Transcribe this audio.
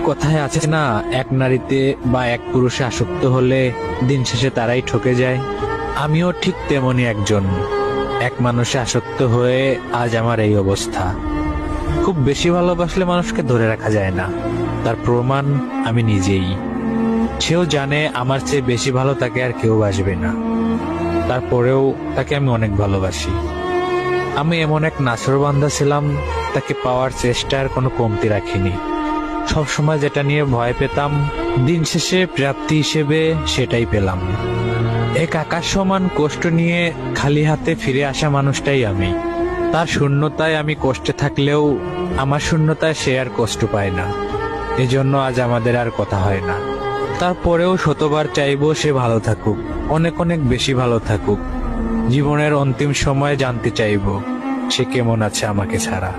কথায় আছে না, এক নারীতে বা এক পুরুষে আসক্ত হলে দিন শেষে তারাই ঠকে যায়। আমিও ঠিক তেমনই একজন। এক মানুষে আসক্ত হয়ে আজ আমার এই অবস্থা। খুব বেশি ভালোবাসলে মানুষকে ধরে রাখা যায় না, তার প্রমাণ আমি নিজেই। সেও জানে আমার চেয়ে বেশি ভালো তাকে আর কেউ বাসবে না, তারপরেও তাকে আমি অনেক ভালোবাসি। আমি এমন এক নাছোড়বান্দা ছিলাম, তাকে পাওয়ার চেষ্টার কোনো কমতি রাখিনি। সবসময় যেটা নিয়ে ভয় পেতাম, দিন শেষে প্রাপ্তি হিসেবে সেটাই পেলাম। এক আকাশ সমান কষ্ট নিয়ে খালি হাতে ফিরে আসা মানুষটাই আমি। তার শূন্যতায় আমি কষ্টে থাকলেও আমার শূন্যতায় সে আর কষ্ট পায় না। এজন্য আজ আমাদের আর কথা হয় না। তারপরেও শতবার চাইবো সে ভালো থাকুক, অনেক অনেক বেশি ভালো থাকুক। জীবনের অন্তিম সময়ে জানতে চাইবো সে কেমন আছে আমাকে ছাড়া।